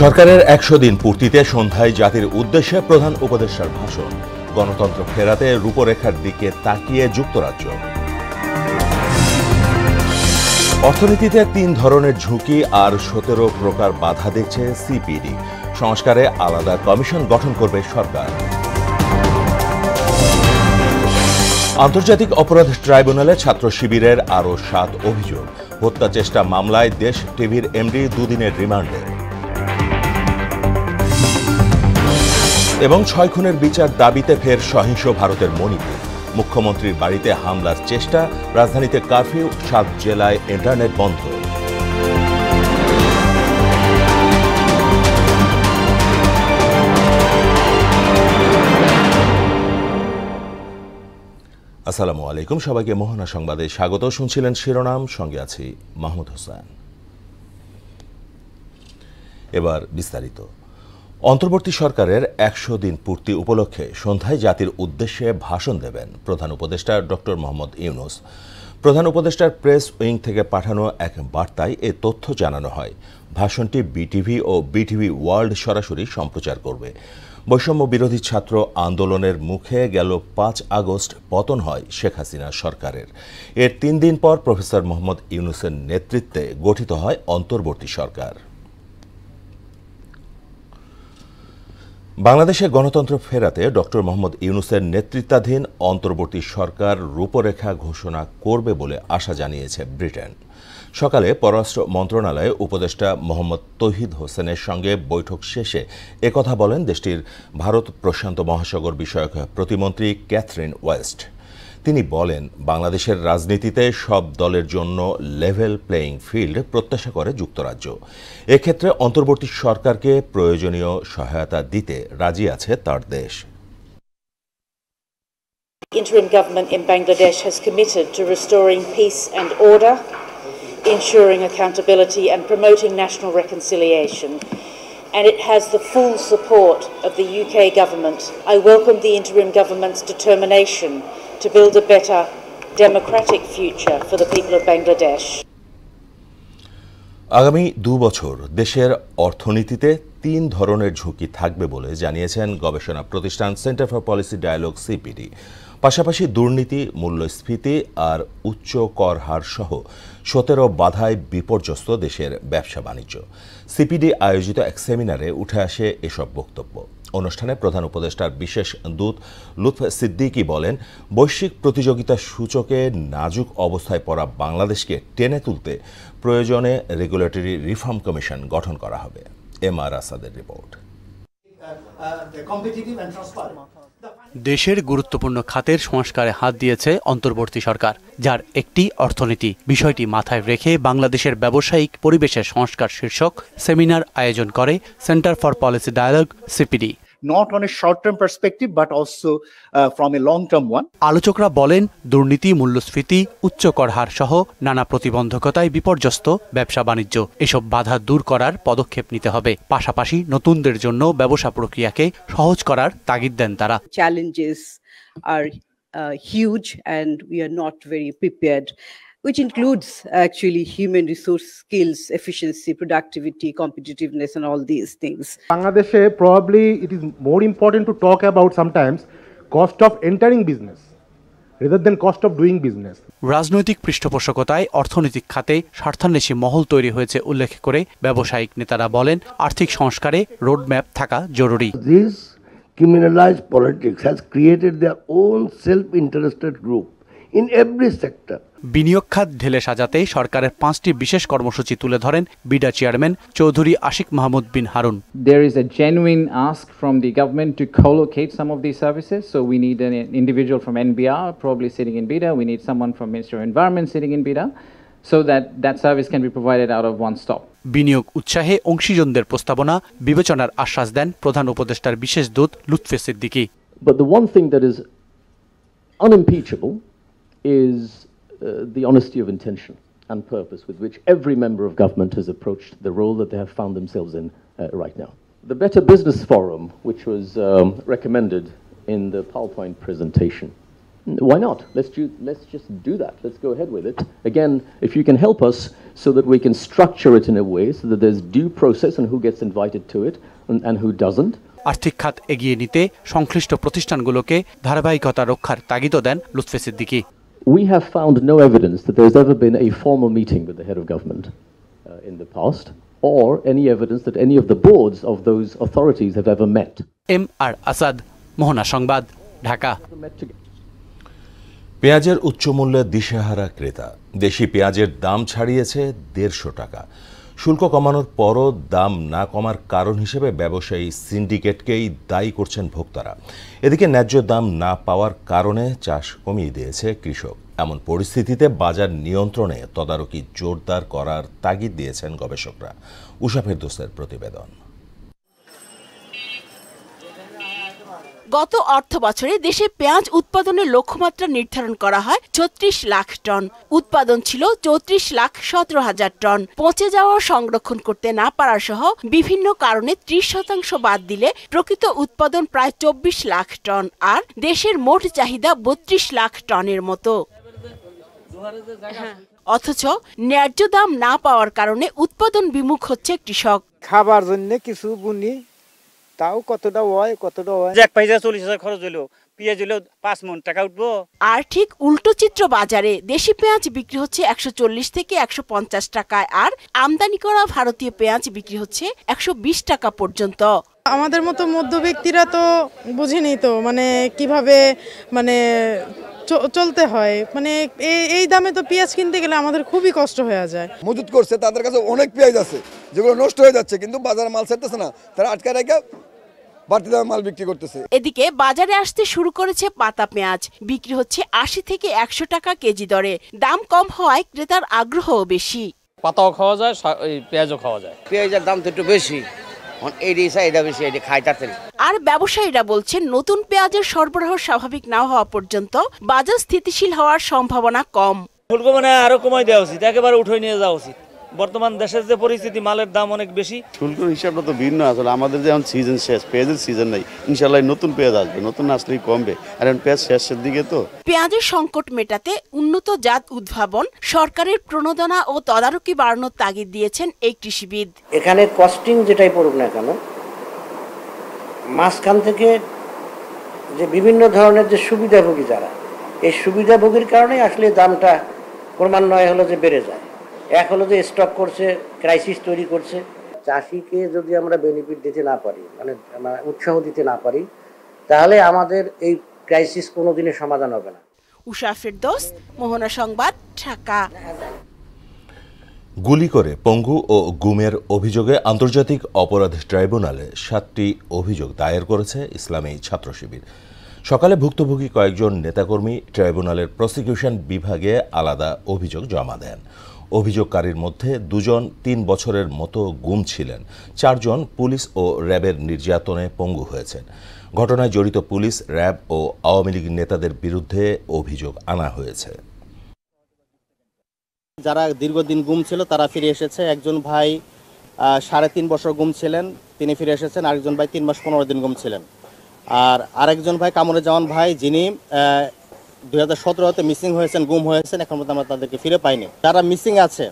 সরকারের ১০০ দিন পূর্তিতে সন্ধ্যায় জাতির উদ্দেশ্যে প্রধান উপদেষ্টার ভাষণ। গণতন্ত্র ফেরাতে রূপরেখার দিকে তাকিয়ে যুক্তরাজ্য। অর্থনীতিতে ৩ ধরনের ঝুঁকি আর ১৭ প্রকার বাধা দেখছে সিপিডি। সংস্কারে আলাদা কমিশন গঠন করবে সরকার। আন্তর্জাতিক অপরাধ ট্রাইব্যুনালে ছাত্র শিবিরের আরও ৭ অভিযোগ। হত্যা চেষ্টা মামলায় দেশ টিভির এমডি ২ দিনের রিমান্ডে। এবং ৬ খুনের বিচার দাবিতে ফের সহিংস ভারতের মণিপুর। মুখ্যমন্ত্রীর বাড়িতে হামলার চেষ্টা, রাজধানীতে কারফিউ, ৭ জেলায় ইন্টারনেট বন্ধ। আসসালামু আলাইকুম, সবাইকে মোহনা সংবাদে স্বাগত। শুনছিলেন শিরোনাম, সঙ্গে আছি মাহমুদ হোসেন। এবার বিস্তারিত। অন্তর্বর্তী সরকারের ১০০ দিন পূর্তি উপলক্ষে সন্ধ্যায় জাতির উদ্দেশ্যে ভাষণ দেবেন প্রধান উপদেষ্টা ডক্টর মোহাম্মদ ইউনূস। প্রধান উপদেষ্টার প্রেস উইং থেকে পাঠানো এক বার্তায় এ তথ্য জানানো হয়। ভাষণটি বিটিভি ও বিটিভি ওয়ার্ল্ড সরাসরি সম্প্রচার করবে। বৈষম্য বিরোধী ছাত্র আন্দোলনের মুখে গেল ৫ আগস্ট পতন হয় শেখ হাসিনা সরকারের। এর ৩ দিন পর প্রফেসর মোহাম্মদ ইউনূসের নেতৃত্বে গঠিত হয় অন্তর্বর্তী সরকার। বাংলাদেশে গণতন্ত্র ফেরাতে ডক্টর মোহাম্মদ ইউনূসের নেতৃত্বাধীন অন্তর্বর্তী সরকার রূপরেখা ঘোষণা করবে বলে আশা জানিয়েছে ব্রিটেন। সকালে পররাষ্ট্র মন্ত্রণালয়ে উপদেষ্টা মোহাম্মদ তৌহিদ হোসেনের সঙ্গে বৈঠক শেষে একথা বলেন দেশটির ভারত প্রশান্ত মহাসাগর বিষয়ক প্রতিমন্ত্রী ক্যাথরিন ওয়েস্ট। তিনি বলেন, বাংলাদেশের রাজনীতিতে সব দলের জন্য লেভেল প্লেয়িং ফিল্ড প্রত্যাশা করে যুক্তরাজ্য। এক্ষেত্রে অন্তর্বর্তী সরকারকে প্রয়োজনীয় সহায়তা দিতে রাজি আছে তার দেশ। Interim government in Bangladesh has committed to restoring peace and order, ensuring accountability and promoting national reconciliation. And it has the full support of the UK government. I welcome the interim government's determination to build a better democratic future for the people of Bangladesh. আগামী ২ বছর দেশের অর্থনীতিতে ৩ ধরনের ঝুঁকি থাকবে বলে জানিয়েছেন গবেষণা প্রতিষ্ঠান Centre for Policy Dialogue CPD. পাশাপাশি দুর্নীতি, মূল্যস্ফীতি আর উচ্চ কর হার সহ ১৭ বাধায় বিপর্যস্ত দেশের ব্যবসা বাণিজ্য। সিপিডি আয়োজিত এক সেমিনারে উঠে আসে এসব বক্তব্য। অনুষ্ঠানে প্রধান উপদেষ্টার বিশেষ দূত লুৎফ সিদ্দিকী বলেন, বৈশ্বিক প্রতিযোগিতা সূচকে নাজুক অবস্থায় পড়া বাংলাদেশকে টেনে তুলতে প্রয়োজনে রেগুলেটরি রিফর্ম কমিশন গঠন করা হবে। এম আর আসাদের রিপোর্ট। দেশের গুরুত্বপূর্ণ খাতের সংস্কারে হাত দিয়েছে অন্তর্বর্তী সরকার, যার একটি অর্থনীতি। বিষয়টি মাথায় রেখে বাংলাদেশের ব্যবসায়িক পরিবেশের সংস্কার শীর্ষক সেমিনার আয়োজন করে Centre for Policy Dialogue CPD. Not on a short-term perspective, but also from a long-term one. আলোচকরা বলেন, দুর্নীতি, মূল্যস্ফীতি, উচ্চ কর হার সহ নানা প্রতিবন্ধকতায় বিপর্যস্ত ব্যবসা বাণিজ্য। এসব বাধা দূর করার পদক্ষেপ নিতে হবে। পাশাপাশি নতুনদের জন্য ব্যবসা প্রক্রিয়াকে সহজ করার তাগিদ দেন তারা। Challenges are huge and we are not very prepared, which includes actually human resource skills, efficiency, productivity, competitiveness, and all these things. Bangladesh, probably it is more important to talk about sometimes cost of entering business rather than cost of doing business. রাজনৈতিক পৃষ্ঠপোষকতায় অর্থনৈতিক খাতে স্বার্থান্বেষী মহল তৈরি হয়েছে উল্লেখ করে ব্যবসায়িক নেতারা বলেন, আর্থিক সংস্কারে রোডম্যাপ থাকা জরুরি। This criminalized politics has created their own self-interested group in every sector. বিনিয়োগ খাত ঢেলে সাজাতে সরকারের 5টি বিশেষ কর্মসূচি তুলে ধরেন BIDA chairman Chowdhury Ashik Mahmud bin Harun. There is a genuine ask from the government to co-locate some of these services. So we need an individual from NBR probably sitting in BIDA. We need someone from Ministry of Environment sitting in BIDA so that that service can be provided out of one stop. বিনিয়োগ উৎসাহে অংশীজনদের প্রস্তাবনা বিবেচনার আশ্বাস দেন প্রধান উপদেষ্টার বিশেষ দূত Lutfe Siddiqui. But the one thing that is unimpeachable is the honesty of intention and purpose with which every member of government has approached the role that they have found themselves in right now. The Better Business Forum, which was recommended in the PowerPoint presentation, Why not? Let's just do that. Let's go ahead with it. Again, if you can help us so that we can structure it in a way so that there's due process on who gets invited to it and who doesn't. আর্থিক খাত এগিয়ে নিতে সংশ্লিষ্ট প্রতিষ্ঠানগুলোকে ধারাবাহিকতা রক্ষার তাগিদও দেন Lutfe Siddiqui. We have found no evidence that there's ever been a formal meeting with the head of government in the past, or any evidence that any of the boards of those authorities have ever met. M.R. Asad, মোহনা সংবাদ, ঢাকা। পেঁয়াজের উচ্চ মূল্যে দিশেহারা ক্রেতা। দেশি পেঁয়াজের দাম ছাড়িয়েছে 150 টাকা। শুল্ক কমানোর পরও দাম না কমার কারণ হিসেবে ব্যবসায়ী সিন্ডিকেটকেই দায়ী করছেন ভোক্তারা। এদিকে ন্যায্য দাম না পাওয়ার কারণে চাষ কমিয়ে দিয়েছে কৃষক। এমন পরিস্থিতিতে বাজার নিয়ন্ত্রণে তদারকি জোরদার করার তাগিদ দিয়েছেন গবেষকরা। উষা ফেরদৌসের প্রতিবেদন। গত অর্থ বছরে দেশে পেঁয়াজ উৎপাদনের লক্ষ্যমাত্রা নির্ধারণ করা হয় ৩৬ লাখ টন। উৎপাদন ছিল ৩৪,১৭,০০০ টন। পচে যাওয়া সংরক্ষণ করতে না পারার সহ বিভিন্ন কারণে ৩০% বাদ দিলে প্রকৃত উৎপাদন প্রায় ২৪ লাখ টন, আর দেশের মোট চাহিদা ৩২ লাখ টনের মতো। অথচ ন্যায্য দাম না পাওয়ার কারণে উৎপাদন বিমুখ হচ্ছে কৃষক। খাবার জন্য কিছু বুনি, তাও কতটা হয় এক পয়সা ৪০,০০০ খরচ হলো, পেঁয়াজ হলো 5 মণ টাকা উঠবো। আর ঠিক উল্টো চিত্র বাজারে দেশি পেঁয়াজ বিক্রি হচ্ছে ১৪০ থেকে ১৫০ টাকায়, আর আমদানি করা ভারতীয় পেঁয়াজ বিক্রি হচ্ছে ১২০ টাকা পর্যন্ত। আমাদের মতো মধ্যবিত্তরা তো বুঝিনি তো কিভাবে চলতে হয়, এই দামে তো পেঁয়াজ কিনতে গেলে আমাদের খুবই কষ্ট হয়ে যায়। মজুত করছে, তাদের কাছে অনেক পেঁয়াজ আছে যেগুলো নষ্ট হয়ে যাচ্ছে, কিন্তু বাজারে মাল ছাড়তেছে না, তারা আটকে রেখে বাড়তি দামে মাল বিক্রি করতেছে। এদিকে বাজারে আসতে শুরু করেছে পাতা পেঁয়াজ, বিক্রি হচ্ছে ৮০ থেকে ১০০ টাকা কেজি দরে। দাম কম হওয়ায় ক্রেতার আগ্রহও বেশি। পাতাও খাওয়া যায়, পেঁয়াজও খাওয়া যায়। পেঁয়াজের দাম তো একটু বেশি, আর ব্যবসায়ীরা বলছেন নতুন পেঁয়াজের সরবরাহ স্বাভাবিক না হওয়া পর্যন্ত বাজার স্থিতিশীল হওয়ার সম্ভাবনা কম। শুল্ক আরো কমাই দেওয়া উচিত, একেবারে উঠে নিয়ে যাওয়া উচিত। বর্তমান দেশের যে পরিস্থিতি, মালের দাম অনেক বেশি। শুল্কের হিসাবটা তো ভিন্ন। আসলে আমাদের যে এখন সিজন শেষ, পেঁয়াজের সিজন নাই, ইনশাল্লাহ নতুন পেঁয়াজ আসবে, নতুন আসলেই কমবে, আর এখন পেঁয়াজ শেষের দিকে তো। পেঁয়াজের সংকট মেটাতে উন্নত জাত উদ্ভাবন, সরকারের প্রণোদনা ও তদারকি বাড়ানোর তাগিদ দিয়েছেন এই কৃষিবিদ। এখানে কস্টিং যেটাই পড়ুক না কেন, মাঝখান থেকে যে বিভিন্ন ধরনের যে সুবিধাভোগী যারা, এই সুবিধাভোগীর কারণে আসলে দামটা ক্রমান্বয়ে হলো যে বেড়ে যায়। এক হলো যে স্টক করছে, ক্রাইসিস তৈরি করছে। চাষিকে যদি আমরা বেনিফিট দিতে না পারি, উৎসাহ দিতে না পারি, তাহলে আমাদের এই ক্রাইসিস কোনোদিনের সমাধান হবে না। উষা ফেরদৌস, মোহনা সংবাদ, ঢাকা। গুলি করে পঙ্গু ও গুমের অভিযোগে আন্তর্জাতিক অপরাধ ট্রাইব্যুনালে ৭টি অভিযোগ দায়ের করেছে ইসলামী ছাত্র শিবির। সকালে ভুক্তভোগী কয়েকজন নেতাকর্মী ট্রাইব্যুনালের প্রসিকিউশন বিভাগে আলাদা অভিযোগ জমা দেন। অভিযোগকারীর মধ্যে ২ জন ৩ বছরের মতো গুম ছিলেন, ৪ জন পুলিশ ও র্যাবের নির্যাতনে পঙ্গু হয়েছেন। ঘটনায় জড়িত পুলিশ, র্যাব ও আওয়ামী লীগ নেতাদের বিরুদ্ধে অভিযোগ আনা হয়েছে। যারা দীর্ঘদিন গুম ছিল তারা ফিরে এসেছে। একজন ভাই ৩.৫ বছর গুম ছিলেন, তিনি ফিরে এসেছেন। আরেকজন ভাই ৩ মাস ১৫ দিন গুম ছিলেন। আর আরেকজন ভাই কামরুজ্জামান ভাই, যিনি ২০১৭-তে মিসিং হয়েছেন, গুম হয়েছেন, এখন পর্যন্ত আমরা তাদেরকে ফিরে পাইনি। যারা মিসিং আছে,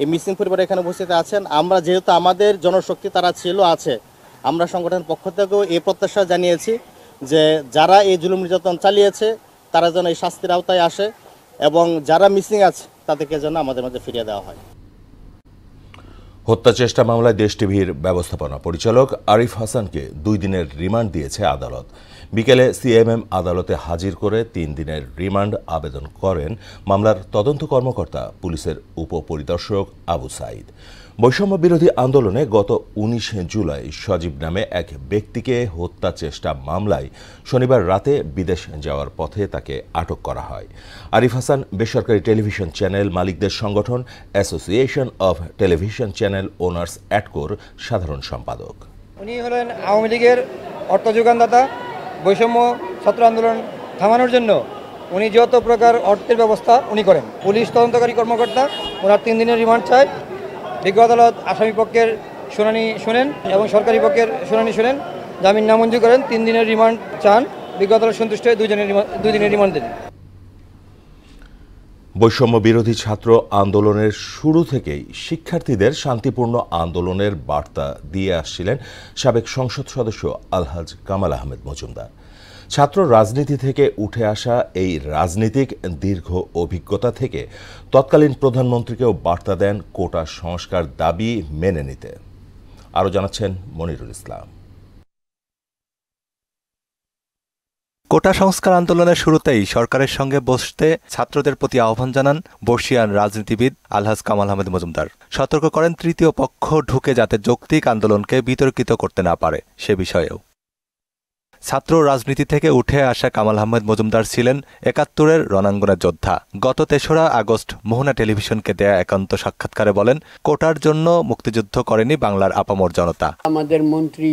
এই মিসিং পরিবার এখানে উপস্থিত আছেন। আমরা যেহেতু আমাদের জনশক্তি তারা আছে, আমরা সংগঠনের পক্ষ থেকেও এই প্রত্যাশা জানিয়েছি যে যারা এই জুলুম নির্যাতন চালিয়েছে তারা যেন এই শাস্তির আওতায় আসে, এবং যারা মিসিং আছে তাদেরকে যেন আমাদের মধ্যে ফিরিয়ে দেওয়া হয়। হত্যা চেষ্টা মামলায় দেশ টিভির ব্যবস্থাপনা পরিচালক আরিফ হাসানকে 2 দিনের রিমান্ড দিয়েছে আদালত। বিকেলে সিএমএম আদালতে হাজির করে 3 দিনের রিমান্ড আবেদন করেন মামলার তদন্ত কর্মকর্তা পুলিশের উপপরিদর্শক আবু সাইদ। বৈষম্য বিরোধী আন্দোলনে গত 19 জুলাই সজীব নামে এক ব্যক্তিকে হত্যা চেষ্টা মামলায় শনিবার রাতে বিদেশ যাওয়ার পথে তাকে আটক করা হয়। আরিফ হাসান বেসরকারি টেলিভিশন চ্যানেল মালিকদের সংগঠন association of television channel owners অ্যাটকোর সাধারণ সম্পাদক। উনি হলেন আওয়ামী লীগের অর্থ যোগানদাতা। বৈষম্য ছাত্র আন্দোলন থামানোর জন্য উনি যত প্রকার অর্থের ব্যবস্থা উনি করেন। পুলিশ তদন্তকারী কর্মকর্তা ওনার 3 দিনের রিমান্ড চায়। বিজ্ঞ আদালত আসামি পক্ষের শুনানি শুনেন এবং সরকারি পক্ষের শুনানি শুনেন, জামিন নামঞ্জুর করেন। 3 দিনের রিমান্ড চান, বিজ্ঞ আদালত সন্তুষ্ট হয়ে 2 দিনের রিমান্ড দেন। বৈষম্য বিরোধী ছাত্র আন্দোলনের শুরু থেকেই শিক্ষার্থীদের শান্তিপূর্ণ আন্দোলনের বার্তা দিয়ে আসছিলেন সাবেক সংসদ সদস্য আলহাজ কামাল আহমেদ মজুমদার। ছাত্র রাজনীতি থেকে উঠে আসা এই রাজনীতিক দীর্ঘ অভিজ্ঞতা থেকে তৎকালীন প্রধানমন্ত্রীকেও বার্তা দেন কোটা সংস্কার দাবি মেনে নিতে। আরও জানাচ্ছেন মনিরুল ইসলাম। কোটা সংস্কার আন্দোলনের শুরুতেই সরকারের সঙ্গে বসতে ছাত্রদের প্রতি আহ্বান জানান বর্ষিয়ান রাজনীতিবিদ আলহাজ কামাল আহমেদ মজুমদার। সতর্ক করেন তৃতীয় পক্ষ ঢুকে যাতে যৌক্তিক আন্দোলনকে বিতর্কিত করতে না পারে সে বিষয়েও। ছাত্র রাজনীতি থেকে উঠে আসা কামাল আহমেদ মজুমদার ছিলেন ৭১-এর রণাঙ্গনের যোদ্ধা। গত ৩রা আগস্ট মোহনা টেলিভিশনকে দেয়া একান্ত সাক্ষাৎকারে বলেন, কোটার জন্য মুক্তিযুদ্ধ করেনি বাংলার আপামর জনতা। আমাদের মন্ত্রী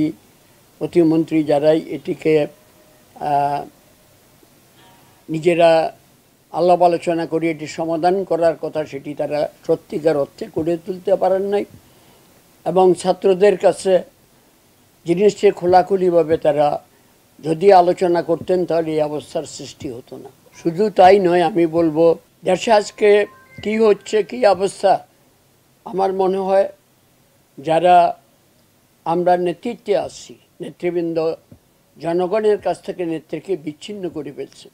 প্রতিমন্ত্রী যারাই এটিকে নিজেরা আলাপ আলোচনা করে এটি সমাধান করার কথা সেটি তারা সত্যিকার অর্থে করে তুলতে পারেন নাই এবং ছাত্রদের কাছে জিনিসটি খোলাখুলিভাবে তারা যদি আলোচনা করতেন তাহলে এই অবস্থার সৃষ্টি হতো না। শুধু তাই নয়, আমি বলবো দেশে আজকে কী হচ্ছে, কী অবস্থা, আমার মনে হয় যারা আমরা নেতৃত্বে আসছি, নেতৃবৃন্দ জনগণের কাছ থেকে নেত্রীকে বিচ্ছিন্ন করে ফেলছে।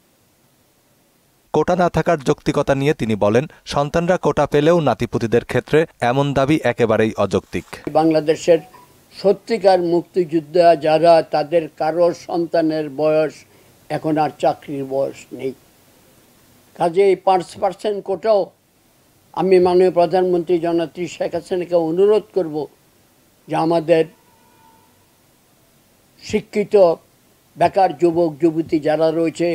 কোটা না থাকার যৌক্তিকতা নিয়ে তিনি বলেন, সন্তানরা কোটা পেলেও নাতিপুতিদের ক্ষেত্রে এমন দাবি একেবারেই অযৌক্তিক। বাংলাদেশের সত্যিকার মুক্তিযোদ্ধা যারা, তাদের কারো সন্তানের বয়স এখন আর চাকরির বয়স নেই। কাজে এই 5% কোটাও আমি মাননীয় প্রধানমন্ত্রী জননেত্রী শেখ হাসিনাকে অনুরোধ করব যে আমাদের শিক্ষিত বেকার যুবক যুবতী যারা রয়েছে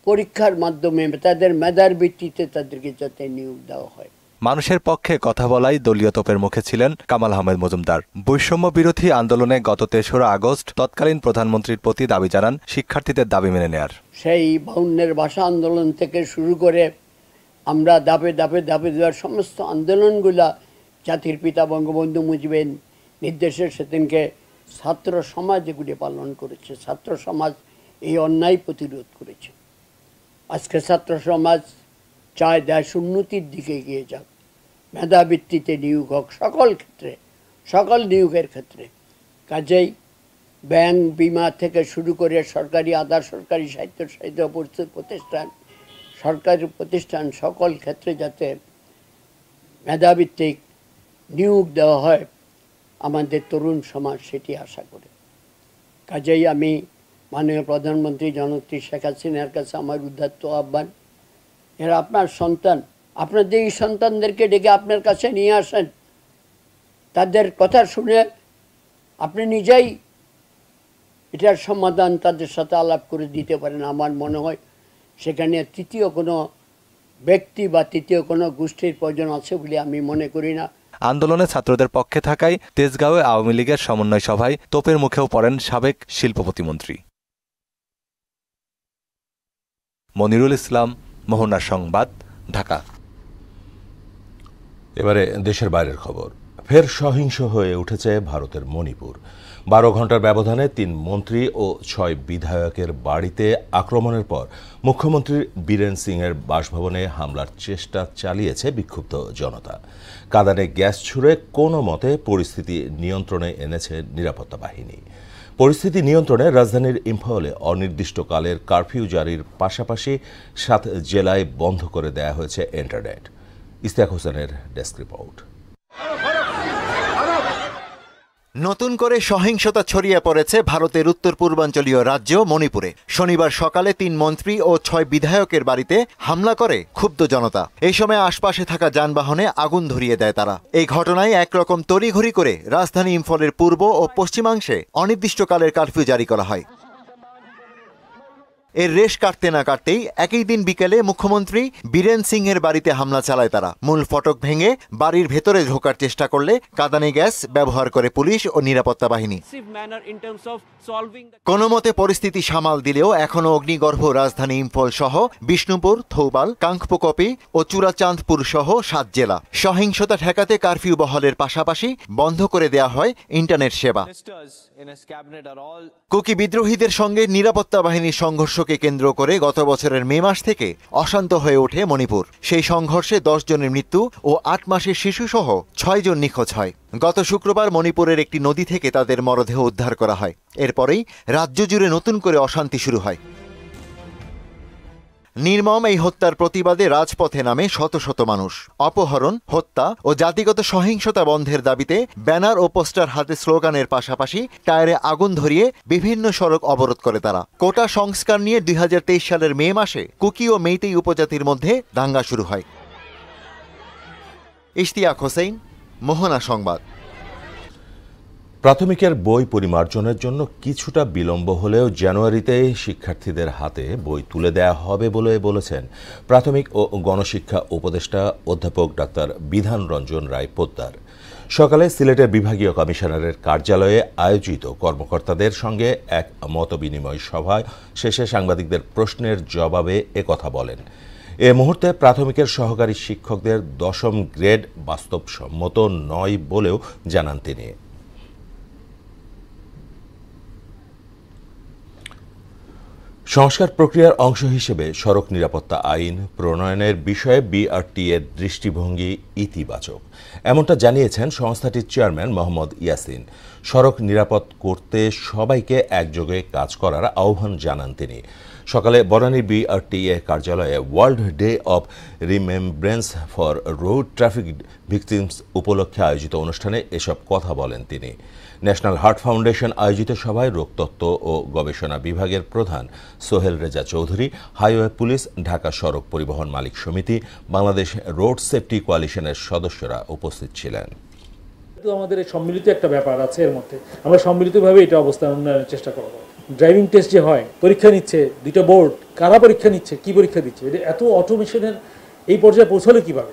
পরীক্ষার মাধ্যমে তাদের মেধার ভিত্তিতে তাদেরকে যাতে নিয়োগ দেওয়া হয়। মানুষের পক্ষে কথা বলাই দলীয় তোপের মুখে ছিলেন কামাল আহমেদ মজুমদার। বৈষম্য বিরোধী আন্দোলনে গত ৩রা আগস্ট তৎকালীন প্রধানমন্ত্রীর প্রতি দাবি জানান শিক্ষার্থীদের দাবি মেনে নেয়ার। সেই 52-এর ভাষা আন্দোলন থেকে শুরু করে আমরা ধাপে ধাপে ধাপে দেওয়ার সমস্ত আন্দোলনগুলা জাতির পিতা বঙ্গবন্ধু মুজিবের নির্দেশে সেদিনকে ছাত্র সমাজ এগুলি পালন করেছে। ছাত্র সমাজ এই অন্যায় প্রতিরোধ করেছে। আজকে ছাত্র সমাজ চায় দেশ উন্নতির দিকে এগিয়ে যাক, মেধাভিত্তিতে নিয়োগ হোক সকল ক্ষেত্রে, সকল নিয়োগের ক্ষেত্রে। কাজেই ব্যাংক, বিমা থেকে শুরু করে সরকারি, আধা সরকারি, সাহিত্য প্রতিষ্ঠান, সরকারি প্রতিষ্ঠান সকল ক্ষেত্রে যাতে মেধাভিত্তিক নিয়োগ দেওয়া হয় আমাদের তরুণ সমাজ সেটি আশা করে। কাজেই আমি মাননীয় প্রধানমন্ত্রী জননেত্রী শেখ হাসিনার কাছে আমার উদাত্ত আহ্বান, এরা আপনার সন্তান, আপনাদের এই সন্তানদেরকে ডেকে আপনার কাছে নিয়ে আসেন, তাদের কথা শুনে আপনি নিজেই এটার সমাধান তাদের সাথে আলাপ করে দিতে পারেন। আমার মনে হয় সেখানে তৃতীয় কোনো ব্যক্তি বা তৃতীয় কোনো গোষ্ঠীর প্রয়োজন আছে বলে আমি মনে করি না। আন্দোলনে ছাত্রদের পক্ষে থাকায় তেজগাঁওয়ে আওয়ামী লীগের সমন্বয় সভায় তোপের মুখেও পড়েন সাবেক শিল্প প্রতিমন্ত্রী। মনিরুল ইসলাম, মোহনা সংবাদ, ঢাকা। এবারে দেশের বাইরের খবর। ফের সহিংস হয়ে উঠেছে ভারতের মণিপুর। 12 ঘন্টার ব্যবধানে 3 মন্ত্রী ও 6 বিধায়কের বাড়িতে আক্রমণের পর মুখ্যমন্ত্রী বীরেন সিংয়ের বাসভবনে হামলার চেষ্টা চালিয়েছে বিক্ষুব্ধ জনতা। কাঁদানে গ্যাস ছুড়ে কোনো মতে পরিস্থিতি নিয়ন্ত্রণে এনেছে নিরাপত্তা বাহিনী। পরিস্থিতি নিয়ন্ত্রণে রাজধানীর ইম্ফলে অনির্দিষ্টকালের কারফিউ জারির পাশাপাশি 7 জেলায় বন্ধ করে দেয়া হয়েছে ইন্টারনেট। ইস্তিয়াক হোসেনের ডেস্ক রিপোর্ট। নতুন করে সহিংসতা ছড়িয়ে পড়েছে ভারতের উত্তর পূর্বাঞ্চলীয় রাজ্য মণিপুরে। শনিবার সকালে 3 মন্ত্রী ও 6 বিধায়কের বাড়িতে হামলা করে ক্ষুব্ধ জনতা। এই সময় আশপাশে থাকা যানবাহনে আগুন ধরিয়ে দেয় তারা। এই ঘটনায় একরকম তড়িঘড়ি করে রাজধানী ইম্ফলের পূর্ব ও পশ্চিমাংশে অনির্দিষ্টকালের কারফিউ জারি করা হয়। এর রেশ কাটতে না কাটতেই একই দিন বিকেলে মুখ্যমন্ত্রী বীরেন সিংয়ের বাড়িতে হামলা চালায় তারা। মূল ফটক ভেঙে বাড়ির ভেতরে ঢোকার চেষ্টা করলে কাঁদানে গ্যাস ব্যবহার করে পুলিশ ও নিরাপত্তা বাহিনী। কোনো মতে পরিস্থিতি সামাল দিলেও এখনও অগ্নিগর্ভ রাজধানী ইম্ফল সহ বিষ্ণুপুর, থৌবাল, কাংপোকপি ও চূড়াচাঁদপুর সহ 7 জেলা। সহিংসতা ঠেকাতে কারফিউ বহালের পাশাপাশি বন্ধ করে দেয়া হয় ইন্টারনেট সেবা। কুকি বিদ্রোহীদের সঙ্গে নিরাপত্তা বাহিনীর সংঘর্ষ সংঘর্ষকে কেন্দ্র করে গত বছরের মে মাস থেকে অশান্ত হয়ে ওঠে মণিপুর। সেই সংঘর্ষে 10 জনের মৃত্যু ও 8 মাসের শিশুসহ 6 জন নিখোঁজ হয়। গত শুক্রবার মণিপুরের একটি নদী থেকে তাদের মরদেহ উদ্ধার করা হয়। এরপরেই রাজ্য জুড়ে নতুন করে অশান্তি শুরু হয়। নির্মম এই হত্যার প্রতিবাদে রাজপথে নামে শত শত মানুষ। অপহরণ, হত্যা ও জাতিগত সহিংসতা বন্ধের দাবিতে ব্যানার ও পোস্টার হাতে স্লোগানের পাশাপাশি টায়ারে আগুন ধরিয়ে বিভিন্ন সড়ক অবরোধ করে তারা। কোটা সংস্কার নিয়ে 2023 সালের মে মাসে কুকি ও মেইতেই উপজাতির মধ্যে দাঙ্গা শুরু হয়। ইশতিয়াক হোসেন, মোহনা সংবাদ। প্রাথমিকের বই পরিমার্জনের জন্য কিছুটা বিলম্ব হলেও জানুয়ারিতে শিক্ষার্থীদের হাতে বই তুলে দেওয়া হবে বলে বলেছেন প্রাথমিক ও গণশিক্ষা উপদেষ্টা অধ্যাপক ডাক্তার বিধান রঞ্জন রায় পোদ্দার। সকালে সিলেটের বিভাগীয় কমিশনারের কার্যালয়ে আয়োজিত কর্মকর্তাদের সঙ্গে এক মতবিনিময় সভায় শেষে সাংবাদিকদের প্রশ্নের জবাবে একথা বলেন। এ মুহূর্তে প্রাথমিকের সহকারী শিক্ষকদের 10ম গ্রেড বাস্তবসম্মত নয় বলেও জানান তিনি। সংস্কার প্রক্রিয়ার অংশ হিসেবে সড়ক নিরাপত্তা আইন প্রণয়নের বিষয়ে বিআরটিএর দৃষ্টিভঙ্গি ইতিবাচক, এমনটা জানিয়েছেন সংস্থাটির চেয়ারম্যান মোহাম্মদ ইয়াসিন। সড়ক নিরাপদ করতে সবাইকে একযোগে কাজ করার আহ্বান জানান তিনি। সকালে বনানীর বিআরটিএ কার্যালয়ে world day of remembrance for road traffic victims উপলক্ষে আয়োজিত অনুষ্ঠানে এসব কথা বলেন তিনি। ন্যাশনাল হার্ট ফাউন্ডেশন আয়োজিত সভায় রোগতত্ত্ব ও গবেষণা বিভাগের প্রধান সোহেল রেজা চৌধুরী, হাইওয়ে পুলিশ, ঢাকা সড়ক পরিবহন মালিক সমিতি, বাংলাদেশ রোড সেফটি কোয়ালিশনের সদস্যরা উপস্থিত ছিলেন। আমাদের সম্মিলিত একটা ব্যাপার আছে, এর মধ্যে আমরা সম্মিলিতভাবে এটা অবস্থান উন্নয়নের চেষ্টা করব। ড্রাইভিং টেস্ট যে হয়, পরীক্ষা নিচ্ছে দুটো বোর্ড, কারা পরীক্ষা নিচ্ছে, কি পরীক্ষা দিচ্ছে, এটা এত অটোমেশনের এই পর্যায়ে পৌঁছালো কীভাবে?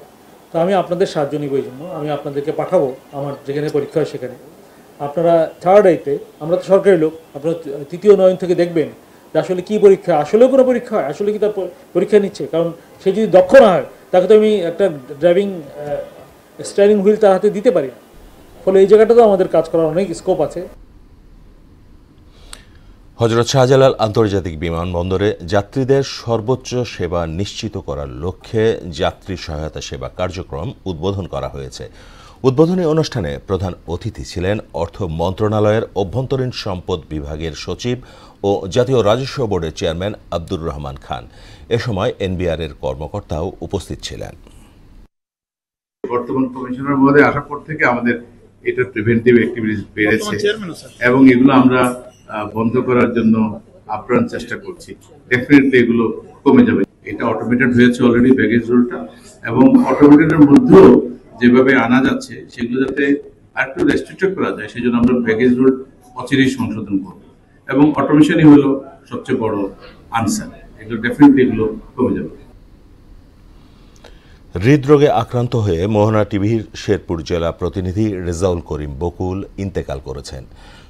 তো আমি আপনাদের সাহায্য নিব, এই জন্য আমি আপনাদেরকে পাঠাবো আমার যেখানে পরীক্ষা হয় সেখানে। আপনারা থার্ড আইতে, আমরা তো সরকারি লোক, আপনারা তৃতীয় নয়ন থেকে দেখবেন যে আসলে কী পরীক্ষা, আসলেও কোনো পরীক্ষা হয়, আসলে কি তার পরীক্ষা নিচ্ছে। কারণ সে যদি দক্ষ না হয় তাকে তো আমি একটা ড্রাইভিং স্টিয়ারিং হুইল তার হাতে দিতে পারি না। ফলে এই জায়গাটাতেও আমাদের কাজ করার অনেক স্কোপ আছে। হযরত শাহজালাল আন্তর্জাতিক বিমানবন্দরে যাত্রীদের সর্বোচ্চ সেবা নিশ্চিত করার লক্ষ্যে যাত্রী সহায়তা সেবা কার্যক্রম উদ্বোধন করা হয়েছে। উদ্বোধনী অনুষ্ঠানে প্রধান অতিথি ছিলেন অর্থ মন্ত্রণালয়ের অভ্যন্তরীণ সম্পদ বিভাগের সচিব ও জাতীয় রাজস্ব বোর্ডের চেয়ারম্যান আব্দুর রহমান খান। এ সময় এনবিআর-এর কর্মকর্তাও উপস্থিত ছিলেন। বর্তমান কমিশনার মহোদয় আসার পর থেকে আমাদের এটা প্রিভেন্টিভ অ্যাক্টিভিটিস বেড়েছে এবং এগুলো আমরা বন্ধ করার জন্য আপ্রাণ চেষ্টা করছি। ডেফিনেটলি এগুলো কমে যাবে। এটা অটোমেটেড হয়েছে অলরেডি ব্যাগেজ রুলটা, এবং অটোমেটেডের মধ্যেও যেভাবে আনা যাচ্ছে সেগুলো যাতে আরেকটু রেস্ট্রিক্টেড করা যায়, সেই জন্য আমরা ব্যাগেজ রুল অচিরেই সংশোধন করব এবং অটোমেশনই হলো সবচেয়ে বড় আনসার। এগুলো ডেফিনেটলি এগুলো কমে যাবে। হৃদরোগে আক্রান্ত হয়ে মোহনা টিভির শেরপুর জেলা প্রতিনিধি রেজাউল করিম বকুল ইন্তেকাল করেছেন।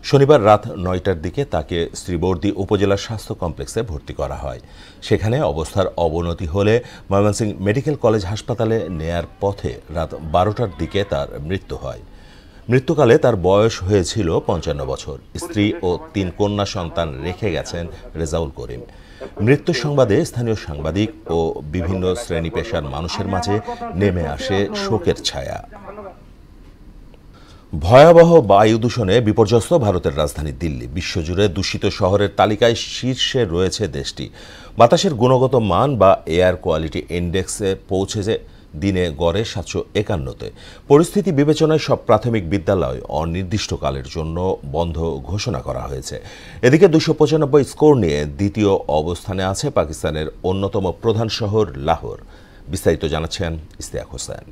শনিবার রাত 9টার দিকে তাকে শ্রীবর্দী উপজেলা স্বাস্থ্য কমপ্লেক্সে ভর্তি করা হয়। সেখানে অবস্থার অবনতি হলে ময়মনসিংহ মেডিকেল কলেজ হাসপাতালে নেয়ার পথে রাত 12টার দিকে তার মৃত্যু হয়। মৃত্যুকালে তার বয়স হয়েছিল 55 বছর। স্ত্রী ও 3 কন্যা সন্তান রেখে গেছেন রেজাউল করিম। মৃত্যু সংবাদে স্থানীয় সাংবাদিক ও বিভিন্ন শ্রেণী পেশার মানুষের মাঝে নেমে আসে শোকের ছায়া। ভয়াবহ বায়ু দূষণে বিপর্যস্ত ভারতের রাজধানী দিল্লি। বিশ্বজুড়ে দূষিত শহরের তালিকায় শীর্ষে রয়েছে দেশটি। বাতাসের গুণগত মান বা এয়ার কোয়ালিটি ইন্ডেক্সে পৌঁছেছে দিনে গড়ে 751-তে। পরিস্থিতি বিবেচনায় সব প্রাথমিক বিদ্যালয় অনির্দিষ্টকালের জন্য বন্ধ ঘোষণা করা হয়েছে। এদিকে 295 স্কোর নিয়ে দ্বিতীয় অবস্থানে আছে পাকিস্তানের অন্যতম প্রধান শহর লাহোর। বিস্তারিত জানাচ্ছেন ইশতিয়াক হোসেন।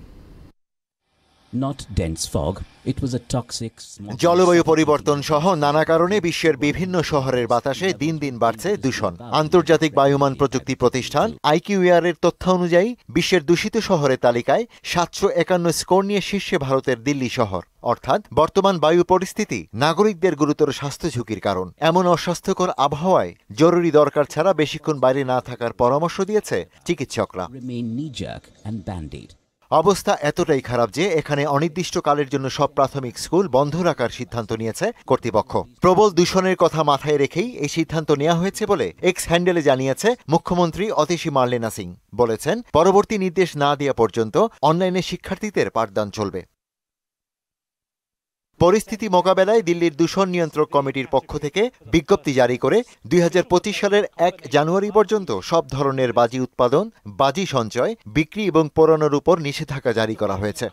জলবায়ু পরিবর্তন সহ নানা কারণে বিশ্বের বিভিন্ন শহরের বাতাসে দিন দিন বাড়ছে দূষণ। আন্তর্জাতিক বায়ুমান প্রযুক্তি প্রতিষ্ঠান IQAir এর তথ্য অনুযায়ী বিশ্বের দূষিত শহরের তালিকায় 751 স্কোর নিয়ে শীর্ষে ভারতের দিল্লি শহর। অর্থাৎ বর্তমান বায়ু পরিস্থিতি নাগরিকদের গুরুতর স্বাস্থ্য ঝুঁকির কারণ। এমন অস্বাস্থ্যকর আবহাওয়ায় জরুরি দরকার ছাড়া বেশিক্ষণ বাইরে না থাকার পরামর্শ দিয়েছে চিকিৎসকরা। অবস্থা এতটাই খারাপ যে এখানে অনির্দিষ্টকালের জন্য সব প্রাথমিক স্কুল বন্ধ রাখার সিদ্ধান্ত নিয়েছে কর্তৃপক্ষ। প্রবল দূষণের কথা মাথায় রেখেই এই সিদ্ধান্ত নেওয়া হয়েছে বলে এক্স হ্যান্ডেলে জানিয়েছে মুখ্যমন্ত্রী অতিশী মার্লেনা সিং। বলেছেন, পরবর্তী নির্দেশ না দেওয়া পর্যন্ত অনলাইনে শিক্ষার্থীদের পাঠদান চলবে। পরিস্থিতি মোকাবেলায় দিল্লির দূষণ নিয়ন্ত্রক কমিটির পক্ষ থেকে বিজ্ঞপ্তি জারি করে 2025 সালের 1 জানুয়ারি পর্যন্ত সব ধরনের বাজি উৎপাদন, বাজি সঞ্চয়, বিক্রি এবং পোড়ানোর উপর নিষেধাজ্ঞা জারি করা হয়েছে।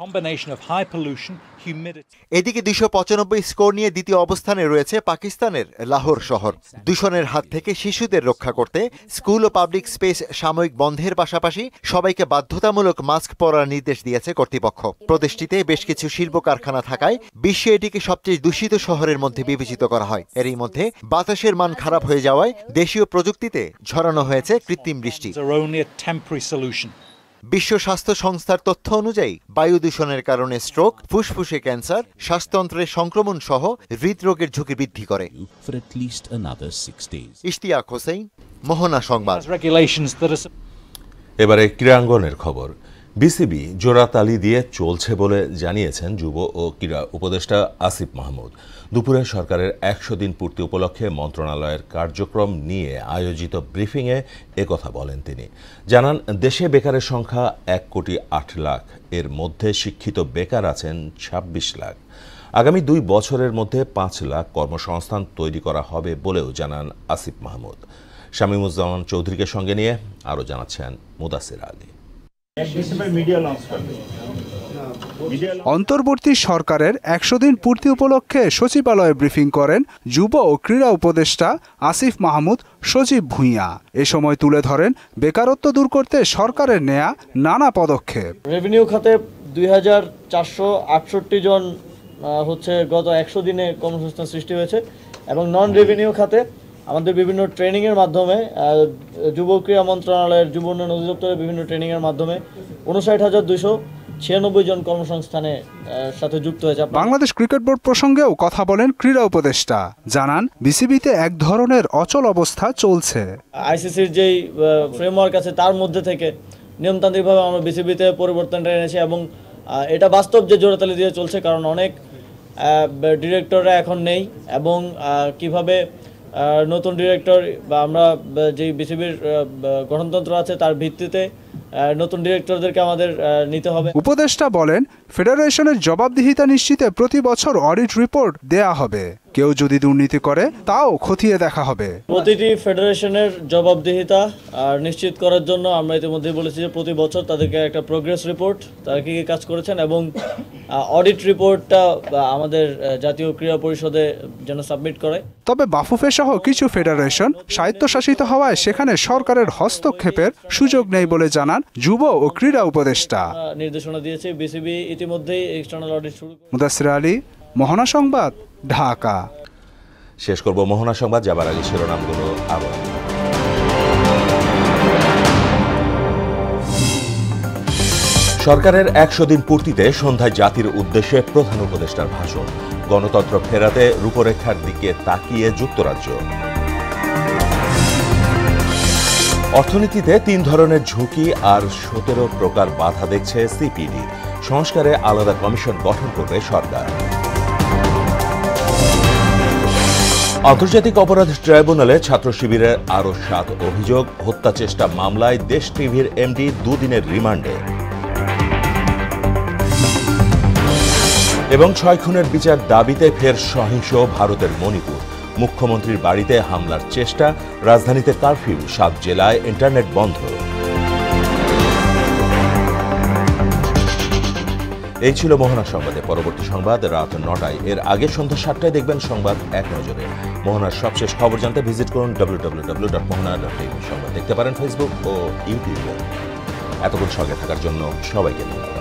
এদিকে 295 স্কোর নিয়ে দ্বিতীয় অবস্থানে রয়েছে পাকিস্তানের লাহোর শহর। দূষণের হাত থেকে শিশুদের রক্ষা করতে স্কুল ও পাবলিক স্পেস সাময়িক বন্ধের পাশাপাশি সবাইকে বাধ্যতামূলক মাস্ক পরার নির্দেশ দিয়েছে কর্তৃপক্ষ। প্রদেশটিতে বেশ কিছু শিল্প কারখানা থাকায় বিশ্বে এটিকে সবচেয়ে দূষিত শহরের মধ্যে বিবেচিত করা হয়। এরই মধ্যে বাতাসের মান খারাপ হয়ে যাওয়ায় দেশীয় প্রযুক্তিতে ঝরানো হয়েছে কৃত্রিম বৃষ্টি। বিশ্ব স্বাস্থ্য সংস্থার তথ্য অনুযায়ী বায়ু দূষণের কারণে স্ট্রোক, ফুসফুসে ক্যান্সার, শ্বাসতন্ত্রের সংক্রমণ সহ হৃদরোগের ঝুঁকি বৃদ্ধি করে। ইশতিয়াক হোসেন, মোহনা সংবাদ। এবারে ক্রীড়াঙ্গনের খবর। বিসিবি জোড়াতালি দিয়ে চলছে বলে জানিয়েছেন যুব ও ক্রীড়া উপদেষ্টা আসিফ মাহমুদ। দুপুরে সরকারের 100 দিন পূর্তি উপলক্ষে মন্ত্রণালয়ের কার্যক্রম নিয়ে আয়োজিত ব্রিফিংয়ে একথা বলেন তিনি। জানান, দেশে বেকারের সংখ্যা 1,08 লাখ, এর মধ্যে শিক্ষিত বেকার আছেন 26 লাখ। আগামী 2 বছরের মধ্যে 5 লাখ কর্মসংস্থান তৈরি করা হবে বলেও জানান আসিফ মাহমুদ। শামীমুজ্জামান চৌধুরীকে সঙ্গে নিয়ে আরও জানাচ্ছেন মুদাসির আলী। অন্তর্বর্তী সরকারের 100 দিন পূর্তি উপলক্ষে সচিবালয়ে ব্রিফিং করেন যুব ও ক্রীড়া উপদেষ্টা আসিফ মাহমুদ সজীব ভুঁইয়া। এ সময় তুলে ধরেন বেকারত্ব দূর করতে সরকারের নেয়া নানা পদক্ষেপ। রেভিনিউ খাতে 2468 জন হচ্ছে গত 100 দিনে কর্মসংস্থান সৃষ্টি হয়েছে এবং নন রেভিনিউ খাতে আমাদের বিভিন্ন ট্রেনিংয়ের মাধ্যমে যুব ক্রীড়া মন্ত্রণালয়ের যুব উন্নয়ন অধিদপ্তরের বিভিন্ন ট্রেনিংয়ের মাধ্যমে 59,296 জন কর্মসংস্থানের সাথে যুক্ত হয়েছে। বাংলাদেশ ক্রিকেট বোর্ড প্রসঙ্গেও কথা বলেন ক্রীড়া উপদেষ্টা। জানান, বিসিবিতে এক ধরনের অচল অবস্থা চলছে। আইসিসির যেই ফ্রেমওয়ার্ক আছে তার মধ্যে থেকে নিয়মতান্ত্রিকভাবে আমরা বিসিবিতে পরিবর্তনটা এনেছি এবং এটা বাস্তব যে জোড়াতালি দিয়ে চলছে, কারণ অনেক ডিরেক্টররা এখন নেই এবং কিভাবে নতুন ডিরেক্টর বা আমরা যে বিসিবির গঠনতন্ত্র আছে তার ভিত্তিতে নতুন ডিরেক্টরদেরকে আমাদের নিতে হবে। উপদেষ্টা বলেন, ফেডারেশনের জবাবদিহিতা নিশ্চিতে প্রতি বছর অডিট রিপোর্ট দেয়া হবে। কেউ যদি দুর্নীতি করে তাও খতিয়ে দেখা হবে। প্রতিটি ফেডারেশনের জবাবদিহিতা নিশ্চিত করার জন্য আমরা ইতিমধ্যে বলেছি যে প্রতি বছর তাদেরকে একটা প্রোগ্রেস রিপোর্ট, তারা কী কী কাজ করেছেন এবং অডিট রিপোর্টটা আমাদের জাতীয় ক্রীড়া পরিষদে যেন সাবমিট করে। তবে বাফুফে সহ কিছু ফেডারেশন স্বায়ত্তশাসিত হওয়ায় সেখানে সরকারের হস্তক্ষেপের সুযোগ নেই বলে জানান যুব ও ক্রীড়া উপদেষ্টা। নির্দেশনা দিয়েছে বিসিবি ইতিমধ্যেই এক্সটার্নাল অডিট শুরু। মুদাসির আলী, মোহনা সংবাদ, ঢাকা। শেষ করব মোহনা সংবাদ, যাবার আগে শিরোনামগুলো আবার। সরকারের 100 দিন পূর্তিতে সন্ধ্যায় জাতির উদ্দেশ্যে প্রধান উপদেষ্টার ভাষণ। গণতন্ত্র ফেরাতে রূপরেখার দিকে তাকিয়ে যুক্তরাজ্য। অর্থনীতিতে 3 ধরনের ঝুঁকি আর 17 প্রকার বাধা দেখছে সিপিডি। সংস্কারে আলাদা কমিশন গঠন করবে সরকার। আন্তর্জাতিক অপরাধ ট্রাইব্যুনালে ছাত্র শিবিরের আরও 7 অভিযোগ। হত্যা চেষ্টা মামলায় দেশ টিভির এমডি 2 দিনের রিমান্ডে। এবং 6 খুনের বিচার দাবিতে ফের সহিংস ভারতের মণিপুর। মুখ্যমন্ত্রীর বাড়িতে হামলার চেষ্টা, রাজধানীতে কারফিউ, 7 জেলায় ইন্টারনেট বন্ধ। এই ছিল মোহনা সংবাদে। পরবর্তী সংবাদ রাত 9টায়। এর আগে সন্ধ্যা 7টায় দেখবেন সংবাদ এক নজরে। মোহনার সবশেষ খবর জানতে ভিজিট করুন www.mohana.tv। সংবাদ দেখতে পারেন ফেসবুক ও ইউটিউবে। এতক্ষণ সঙ্গে থাকার জন্য সবাইকে ধন্যবাদ।